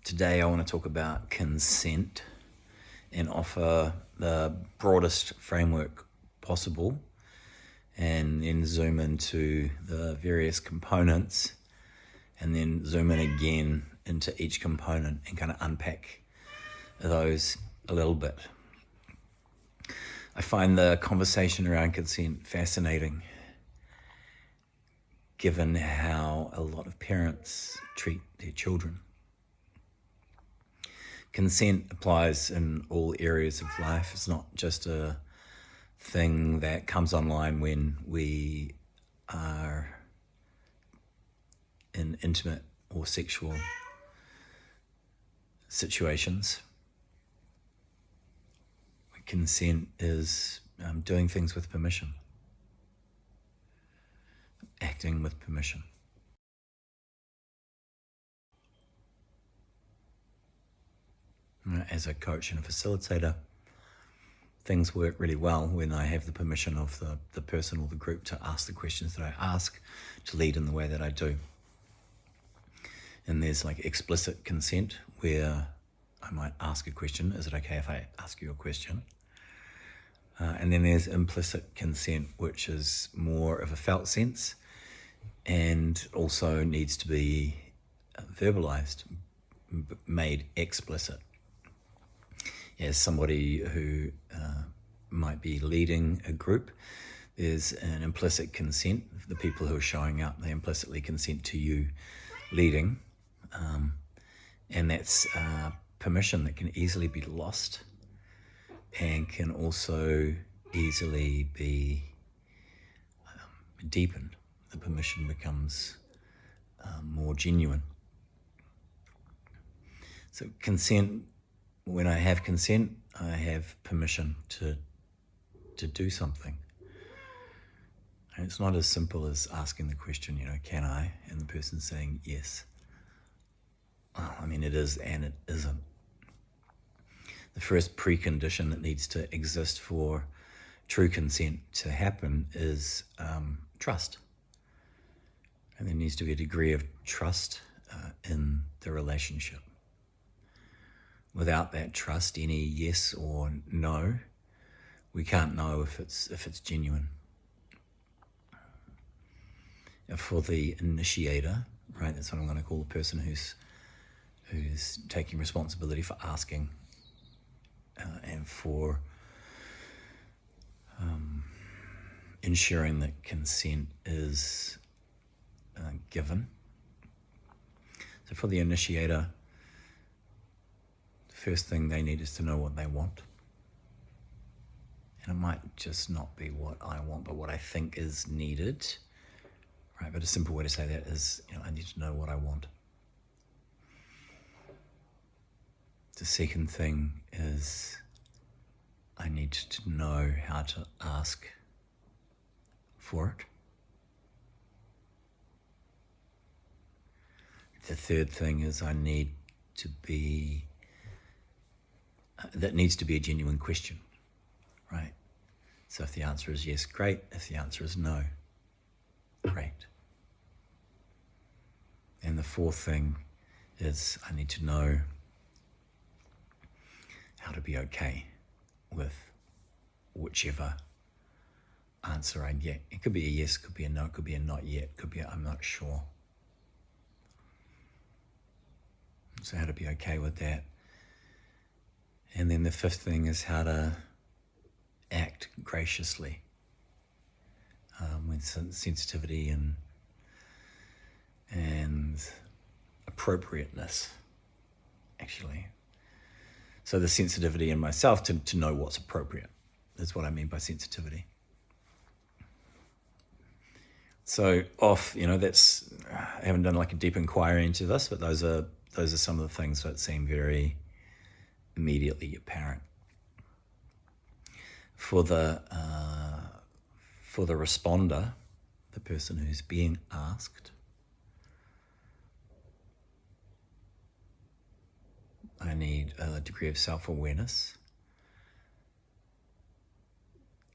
Today I want to talk about consent and offer the broadest framework possible, and then zoom into the various components, and then zoom in again into each component and kind of unpack those a little bit. I find the conversation around consent fascinating, given how a lot of parents treat their children. Consent applies in all areas of life. It's not just a thing that comes online when we are in intimate or sexual situations. Consent is doing things with permission, acting with permission. As a coach and a facilitator, things work really well when I have the permission of the person or the group to ask the questions that I ask, to lead in the way that I do. And there's like explicit consent, where I might ask a question. Is it okay if I ask you a question? And then there's implicit consent, which is more of a felt sense and also needs to be verbalized, made explicit. As somebody who might be leading a group, there's an implicit consent. The people who are showing up, they implicitly consent to you leading. And that's permission that can easily be lost and can also easily be deepened. The permission becomes more genuine. So consent, when I have consent, I have permission to do something. And it's not as simple as asking the question, can I? And the person saying yes. Well, it is and it isn't. The first precondition that needs to exist for true consent to happen is trust. And there needs to be a degree of trust in the relationship. Without that trust, any yes or no, we can't know if it's genuine. For the initiator, right, that's what I'm going to call the person who's taking responsibility for asking and for ensuring that consent is given. So for the initiator, the first thing they need is to know what they want. And it might just not be what I want, but what I think is needed, right? But a simple way to say that is, I need to know what I want. The second thing is I need to know how to ask for it. The third thing is that needs to be a genuine question, right? So if the answer is yes, great. If the answer is no, great. And the fourth thing is I need to know how to be okay with whichever answer I get. It could be a yes, could be a no, could be a not yet, could be a I'm not sure. So how to be okay with that. And then the fifth thing is how to act graciously with sensitivity and appropriateness, actually. So the sensitivity in myself to know what's appropriate. That's what I mean by sensitivity. So that's, I haven't done like a deep inquiry into this, but those are some of the things that seem very immediately apparent. For the responder, the person who's being asked, I need a degree of self-awareness.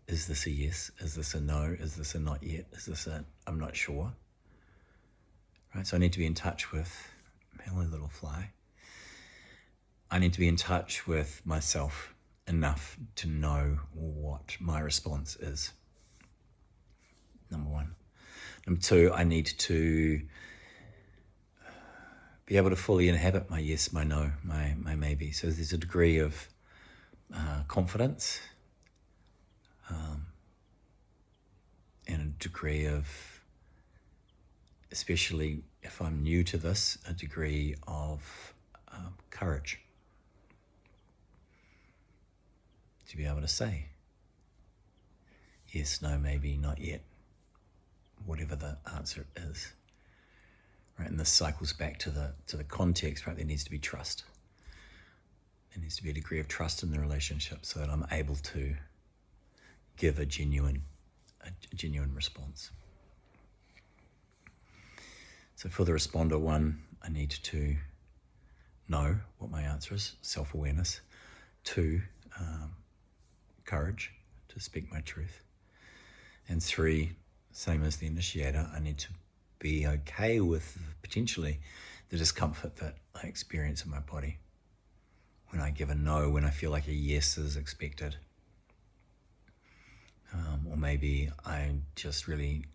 Is this a yes? Is this a no? Is this a not yet? Is this a I'm not sure? Right, so I need to be in touch with, hello little fly. I need to be in touch with myself enough to know what my response is. Number one. Number two, I need to be able to fully inhabit my yes, my no, my maybe. So there's a degree of confidence and a degree of, especially if I'm new to this, a degree of courage to be able to say yes, no, maybe, not yet, whatever the answer is. Right, and this cycles back to the context. Right, there needs to be trust. There needs to be a degree of trust in the relationship so that I'm able to give a genuine response. So for the responder one, I need to know what my answer is, self-awareness. Two, courage to speak my truth. And three, same as the initiator, I need to be okay with potentially the discomfort that I experience in my body when I give a no, when I feel like a yes is expected. Or maybe I'm just really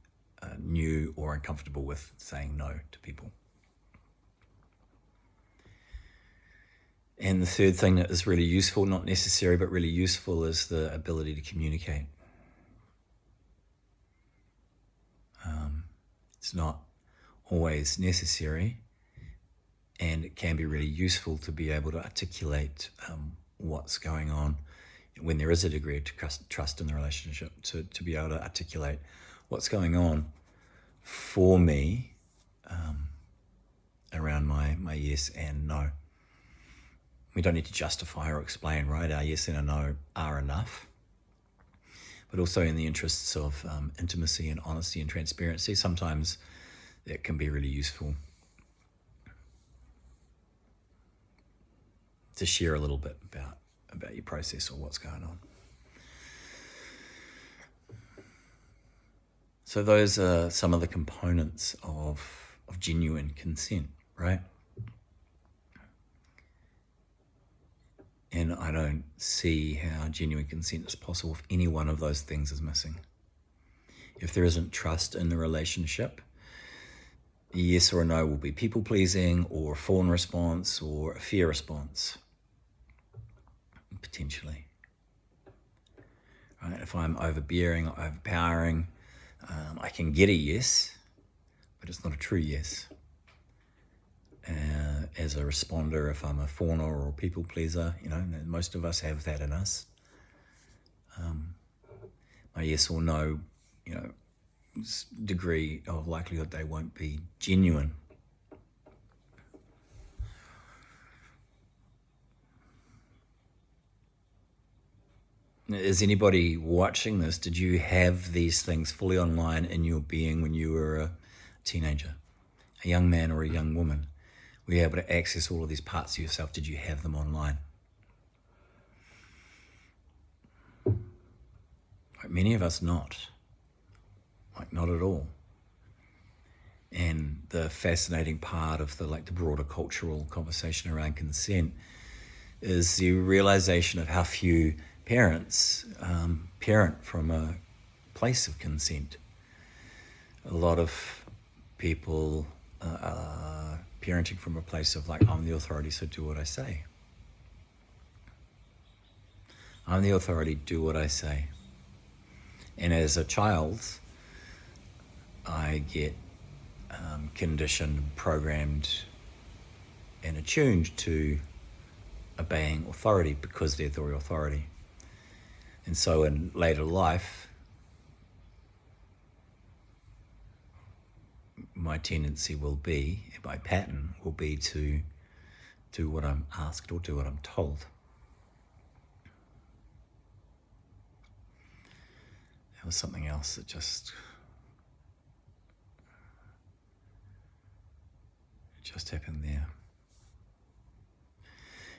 new or uncomfortable with saying no to people. And the third thing that is really useful, not necessary, but really useful, is the ability to communicate. It's not always necessary, and it can be really useful to be able to articulate what's going on when there is a degree of trust in the relationship, to be able to articulate what's going on for me around my yes and no. We don't need to justify or explain, right? Our yes and our no are enough. But also in the interests of intimacy and honesty and transparency, sometimes that can be really useful to share a little bit about your process or what's going on. So those are some of the components of genuine consent, right? And I don't see how genuine consent is possible if any one of those things is missing. If there isn't trust in the relationship, a yes or a no will be people-pleasing or a fawn response or a fear response, potentially. Right? If I'm overbearing or overpowering, I can get a yes, but it's not a true yes. As a responder, if I'm a fawner or a people pleaser, most of us have that in us. My yes or no, degree of likelihood they won't be genuine. Is anybody watching this? Did you have these things fully online in your being when you were a teenager, a young man or a young woman? Were you able to access all of these parts of yourself? Did you have them online? Many of us not. Not at all. And the fascinating part of the broader cultural conversation around consent is the realization of how few parents parent from a place of consent. A lot of people are parenting from a place of I'm the authority, so do what I say. I'm the authority, do what I say. And as a child, I get conditioned, programmed, and attuned to obeying authority because they're the authority. And so in later life, my tendency will be, my pattern will be to do what I'm asked or do what I'm told. There was something else that just happened there.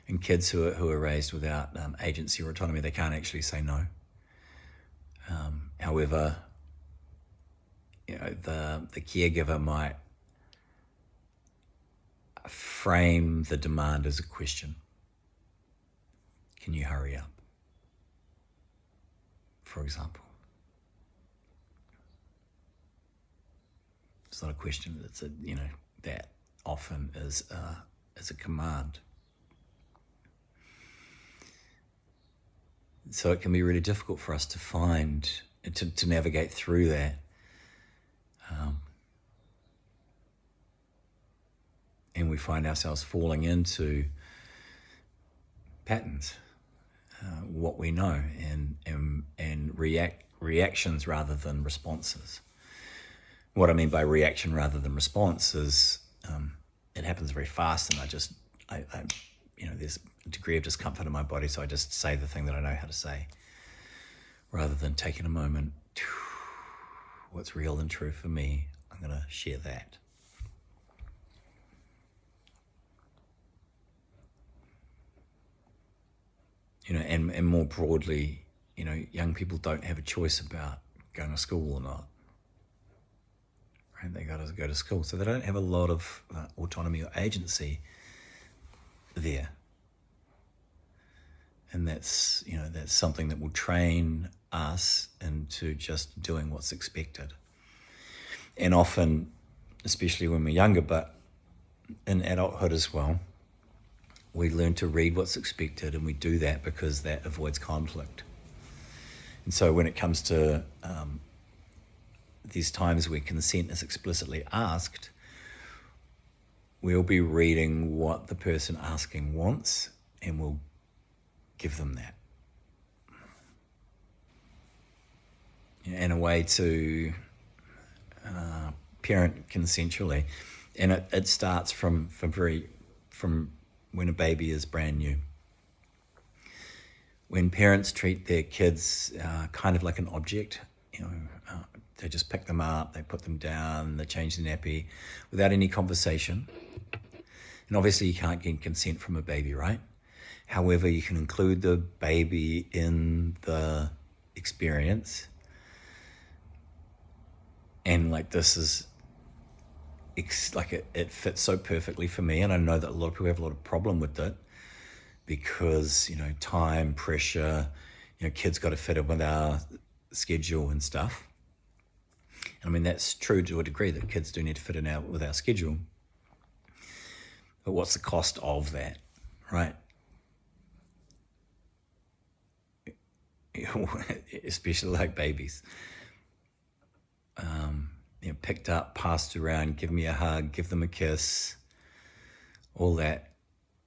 And kids who are raised without agency or autonomy, they can't actually say no. However, the caregiver might frame the demand as a question. can you hurry up? For example. It's not a question that's that often is a command. So it can be really difficult for us to find, to navigate through that. And we find ourselves falling into patterns, what we know, and reactions rather than responses. What I mean by reaction rather than response is it happens very fast, and I there's a degree of discomfort in my body, so I just say the thing that I know how to say, rather than taking a moment. What's real and true for me? I'm going to share that. And more broadly, young people don't have a choice about going to school or not. Right? They got to go to school, so they don't have a lot of autonomy or agency there. And that's something that will train us into just doing what's expected. And often, especially when we're younger, but in adulthood as well, we learn to read what's expected, and we do that because that avoids conflict. And so when it comes to these times where consent is explicitly asked, we'll be reading what the person asking wants, and we'll give them that. And a way to parent consensually, and it starts from when a baby is brand new. When parents treat their kids kind of like an object, they just pick them up, they put them down, they change the nappy without any conversation. And obviously you can't get consent from a baby, right? However, you can include the baby in the experience. And this is it fits so perfectly for me, and I know that a lot of people have a lot of problem with it because time, pressure, kids got to fit in with our schedule and stuff. And I mean, that's true to a degree, that kids do need to fit in with our schedule. But what's the cost of that, right? Especially like babies. Picked up, passed around, give me a hug, give them a kiss, all that.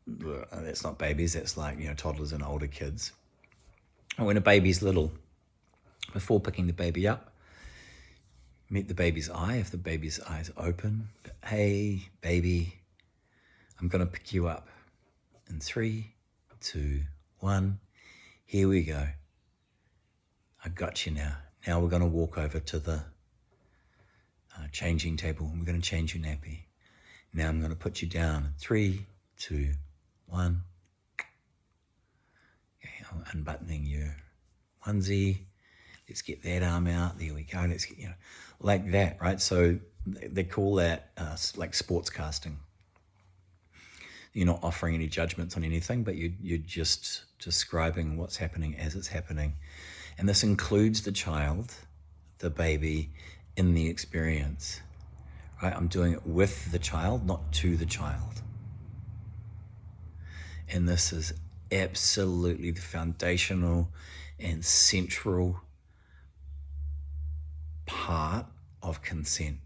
That's not babies, that's toddlers and older kids. And when a baby's little, before picking the baby up, meet the baby's eye. If the baby's eye's open, hey, baby, I'm going to pick you up. In 3, 2, 1, here we go. I got you now. Now we're going to walk over to the changing table, and we're going to change your nappy. Now I'm going to put you down. 3, 2, 1. Okay, I'm unbuttoning your onesie. Let's get that arm out. There we go. Let's get, like that, right? So they call that like sports casting. You're not offering any judgments on anything, but you're just describing what's happening as it's happening. And this includes the child, the baby, in the experience, right? I'm doing it with the child, not to the child. And this is absolutely the foundational and central part of consent.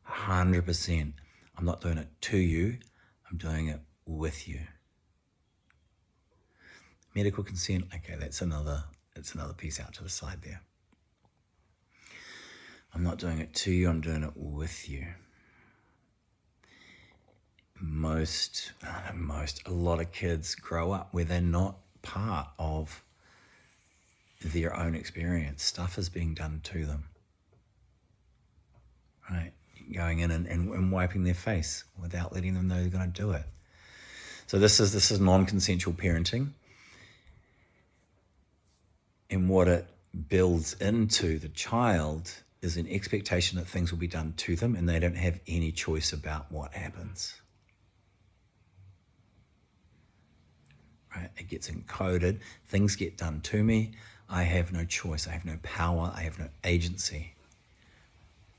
100%. I'm not doing it to you, I'm doing it with you. Medical consent, okay, that's another piece out to the side there. I'm not doing it to you, I'm doing it with you. A lot of kids grow up where they're not part of their own experience. Stuff is being done to them. Right? Going in and wiping their face without letting them know they're going to do it. So this is non-consensual parenting. And what it builds into the child is an expectation that things will be done to them and they don't have any choice about what happens. right? It gets encoded. Things get done to me. I have no choice. I have no power. I have no agency.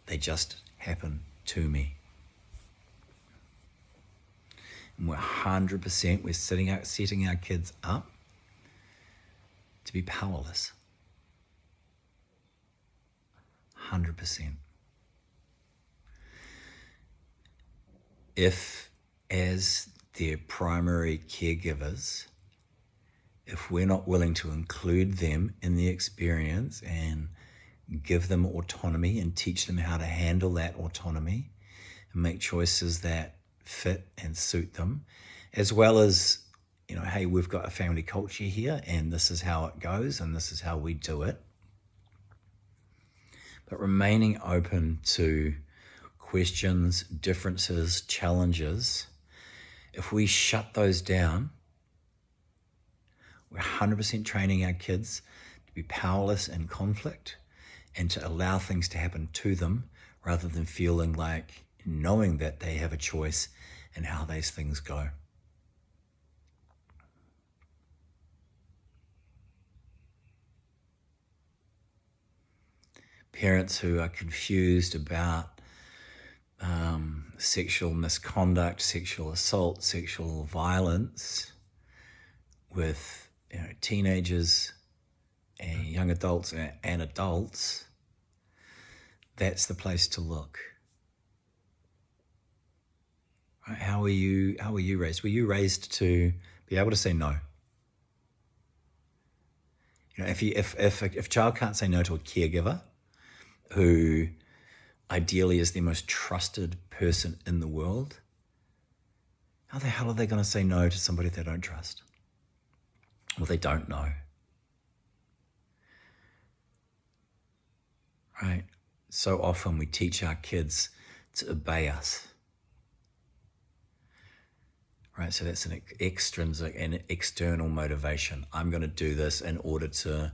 They just happen to me. And we're 100%, we're setting our kids up to be powerless. 100%. If, as their primary caregivers, if we're not willing to include them in the experience and give them autonomy and teach them how to handle that autonomy and make choices that fit and suit them, as well as, hey, we've got a family culture here and this is how it goes and this is how we do it. But remaining open to questions, differences, challenges, if we shut those down, we're 100% training our kids to be powerless in conflict and to allow things to happen to them rather than feeling like knowing that they have a choice in how those things go. Parents who are confused about sexual misconduct, sexual assault, sexual violence with teenagers and young adults and adults, that's the place to look. Right? How were you raised? Were you raised to be able to say no? If a child can't say no to a caregiver who ideally is the most trusted person in the world, how the hell are they going to say no to somebody they don't trust? Well, they don't know. Right? So often we teach our kids to obey us. Right? So that's an extrinsic and external motivation. I'm going to do this in order to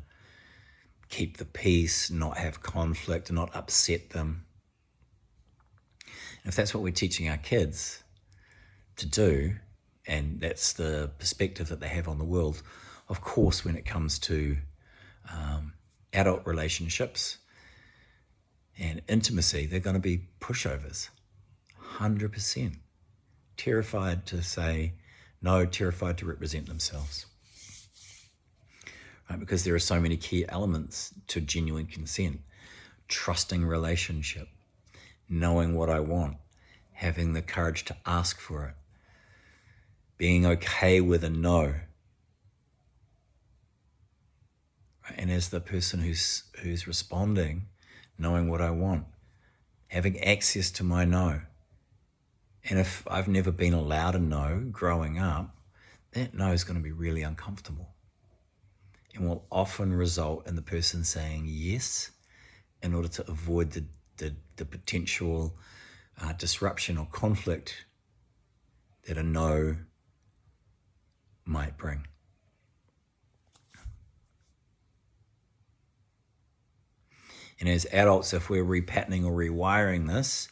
keep the peace, not have conflict, not upset them. And if that's what we're teaching our kids to do, and that's the perspective that they have on the world, of course, when it comes to adult relationships and intimacy, they're going to be pushovers, 100%. Terrified to say no, terrified to represent themselves. Right? Because there are so many key elements to genuine consent. Trusting relationship, knowing what I want, having the courage to ask for it, being okay with a no. Right? And as the person who's responding, knowing what I want, having access to my no. And if I've never been allowed a no growing up, that no is going to be really uncomfortable and will often result in the person saying yes in order to avoid the potential disruption or conflict that a no might bring. And as adults, if we're repatterning or rewiring this,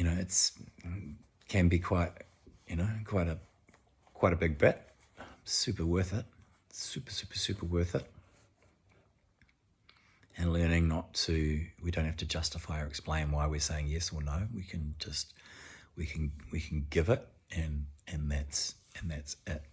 it's can be quite a big bit. Super worth it. Super worth it. And learning we don't have to justify or explain why we're saying yes or no. We can give it, and that's it.